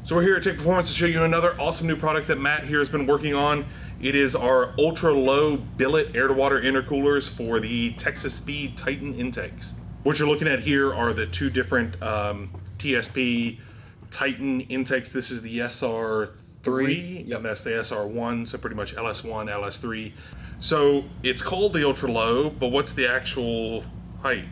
So we're here at Tech Performance to show you another awesome new product that Matt here has been working on. It is our Ultra Low Billet air-to-water intercoolers for the Texas Speed Titan intakes. What you're looking at here are the two different TSP Titan intakes. This is the SR3, and that's the SR1, so pretty much LS1, LS3. So it's called the Ultra Low, but what's the actual height?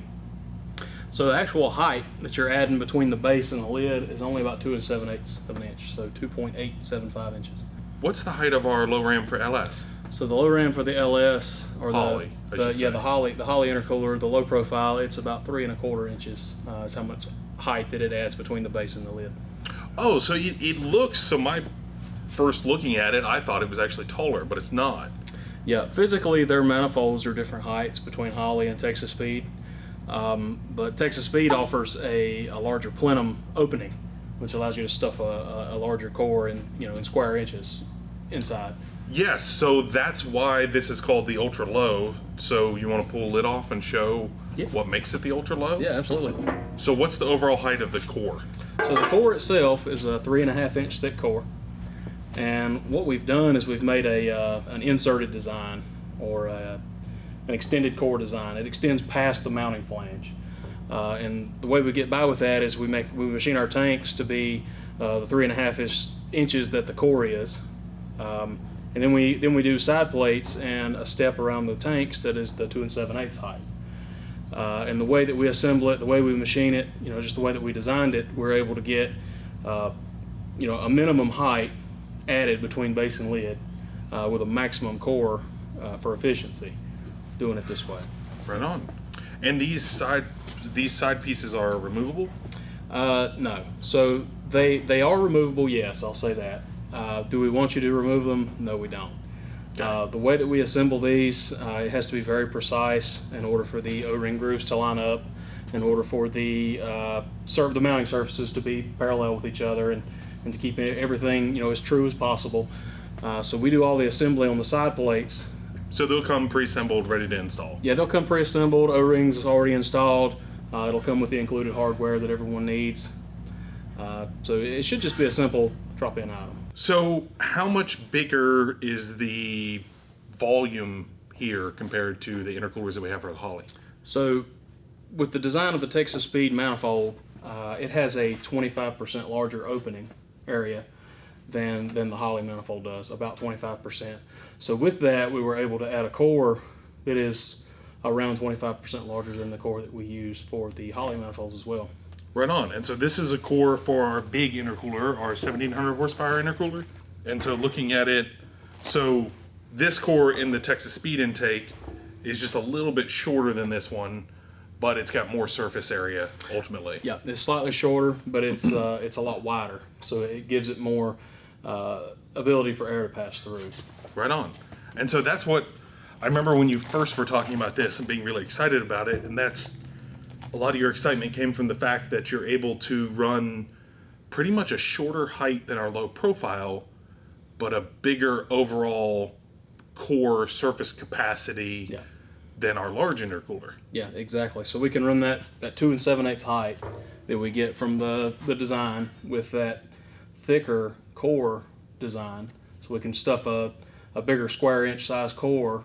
So the actual height that you're adding between the base and the lid is only about 2 7/8 of an inch, so 2.875 inches. What's the height of our low ram for LS? So the low ram for the LS, or Holley, the Holley intercooler, the low profile, it's about 3 1/4 inches. Is how much height that it adds between the base and the lid. Oh, so it looks, so my first looking at it, I thought it was actually taller, but it's not. Yeah, physically their manifolds are different heights between Holley and Texas Speed. But Texas Speed offers a larger plenum opening, which allows you to stuff a larger core in square inches inside. Yes, so that's why this is called the Ultra Low. So you want to pull the lid off and show what makes it the Ultra Low? Yeah, absolutely. So what's the overall height of the core? So the core itself is a 3 1/2 inch thick core, and what we've done is we've made an inserted design, or an extended core design. It extends past the mounting flange, and the way we get by with that is we machine our tanks to be the 3 1/2 inches that the core is, and then we do side plates and a step around the tanks that is the 2 7/8 height. And the way that we assemble it, the way we machine it, just the way that we designed it, we're able to get a minimum height added between base and lid with a maximum core for efficiency, doing it this way. Right on. And these side pieces are removable? No. So they are removable, yes, I'll say that. Do we want you to remove them? No, we don't. Okay. The way that we assemble these, it has to be very precise in order for the O-ring grooves to line up, in order for the mounting surfaces to be parallel with each other, and to keep everything as true as possible. So we do all the assembly on the side plates. So they'll come pre-assembled, ready to install? Yeah, they'll come pre-assembled. O-rings already installed. It'll come with the included hardware that everyone needs. So it should just be a simple drop-in item. So how much bigger is the volume here compared to the intercoolers that we have for the Holley? So with the design of the Texas Speed manifold, it has a 25% larger opening area than the Holley manifold does, about 25%. So with that, we were able to add a core that is around 25% larger than the core that we use for the Holley manifolds as well. Right on. And so this is a core for our big intercooler, our 1700 horsepower intercooler. And so looking at it, so this core in the Texas Speed intake is just a little bit shorter than this one, but it's got more surface area ultimately. Yeah, it's slightly shorter, but it's a lot wider, so it gives it more ability for air to pass through. Right on. And so that's what I remember when you first were talking about this and being really excited about it, and that's a lot of your excitement came from the fact that you're able to run pretty much a shorter height than our low profile, but a bigger overall core surface capacity than our large intercooler. Yeah, exactly. So we can run that 2 7/8 height that we get from the design with that thicker core design. So we can stuff a bigger square inch size core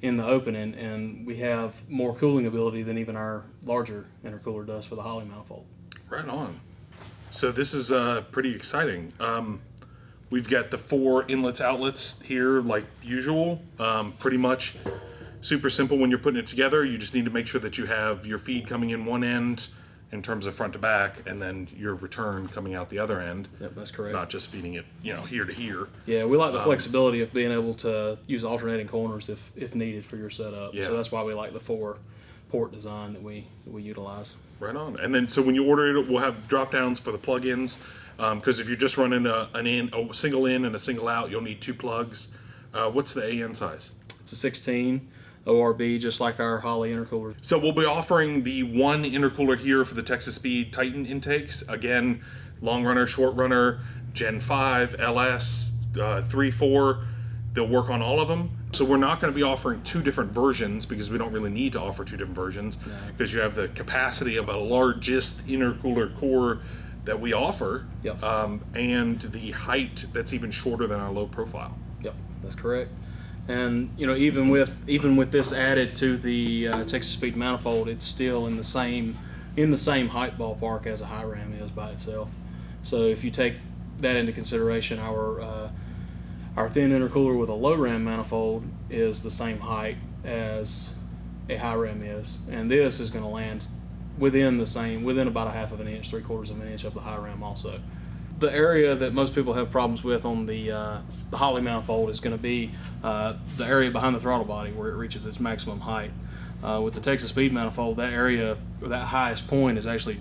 in the opening, and we have more cooling ability than even our larger intercooler does for the Holley manifold. Right on. So this is pretty exciting. We've got the 4 inlets outlets here like usual. Pretty much super simple when you're putting it together. You just need to make sure that you have your feed coming in one end in terms of front to back, and then your return coming out the other end. Yep, that's correct. Not just feeding it, here to here. Yeah, we like the flexibility of being able to use alternating corners if needed for your setup. Yeah. So that's why we like the 4 port design that we utilize. Right on. And then so when you order it, we'll have drop downs for the plug-ins, because if you're just running a single in and a single out, you'll need 2 plugs. What's the AN size? It's a 16 ORB, just like our Holley intercooler. So we'll be offering the 1 intercooler here for the Texas Speed Titan intakes. Again, long runner, short runner, Gen 5, LS, 3, 4. They'll work on all of them. So we're not going to be offering 2 different versions because we don't really need to offer 2 different versions, because you have the capacity of a largest intercooler core that we offer, Yep. and the height that's even shorter than our low profile. Yep, that's correct. And even with this added to the Texas Speed manifold, it's still in the same height ballpark as a high ram is by itself. So if you take that into consideration, our thin intercooler with a low ram manifold is the same height as a high ram is, and this is going to land within about a half of an inch, 3/4 of an inch of the high ram also. The area that most people have problems with on the Holley manifold is going to be the area behind the throttle body where it reaches its maximum height. With the Texas Speed manifold, that area, or that highest point, is actually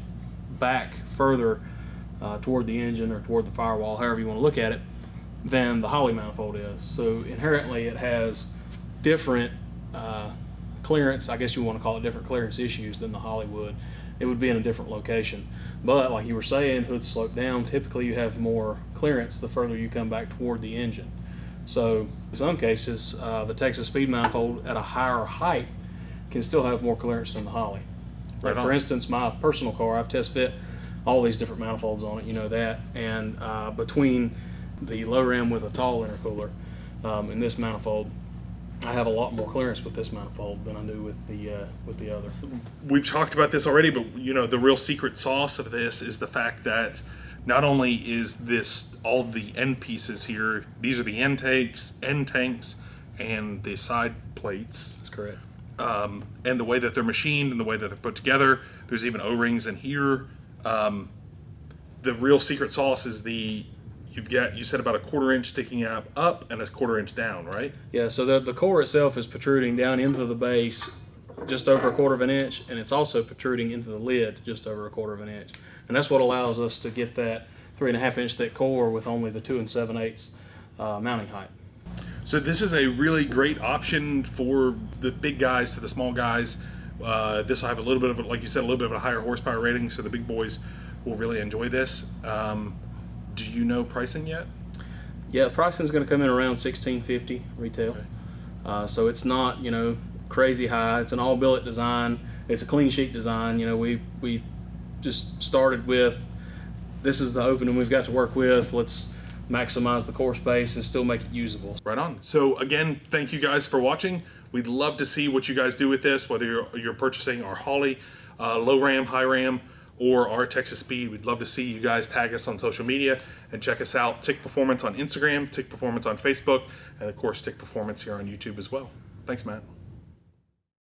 back further toward the engine or toward the firewall, however you want to look at it, than the Holley manifold is. So inherently it has different clearance, I guess you want to call it, different clearance issues than the Holley would. It would be in a different location. But like you were saying, hood slope down, typically you have more clearance the further you come back toward the engine. So in some cases, the Texas Speed manifold at a higher height can still have more clearance than the Holley. Like for instance, my personal car, I've test fit all these different manifolds on it, you know that, and between the low ram with a tall intercooler and this manifold, I have a lot more clearance with this manifold than I do with the other. We've talked about this already, but the real secret sauce of this is the fact that not only is this all the end pieces here, these are the end tanks, and the side plates. That's correct. And the way that they're machined and the way that they're put together. There's even O-rings in here. The real secret sauce is you said about a 1/4 inch sticking up and a 1/4 inch down, right? Yeah, so the core itself is protruding down into the base just over a 1/4 of an inch, and it's also protruding into the lid just over a 1/4 of an inch. And that's what allows us to get that 3.5 inch thick core with only the 2 7/8 mounting height. So this is a really great option for the big guys to the small guys. This will have a little bit of, like you said, a little bit of a higher horsepower rating, so the big boys will really enjoy this. Do you know pricing yet? Yeah, pricing is going to come in around $1,650 retail. Okay. So it's not crazy high. It's an all billet design. It's a clean sheet design. We just started with, this is the opening we've got to work with. Let's maximize the core space and still make it usable. Right on. So again, thank you guys for watching. We'd love to see what you guys do with this, whether you're purchasing our Holley, low ram, high ram, or our Texas Speed. We'd love to see you guys tag us on social media and check us out. Tick Performance on Instagram, Tick Performance on Facebook, and of course Tick Performance here on YouTube as well. Thanks, Matt.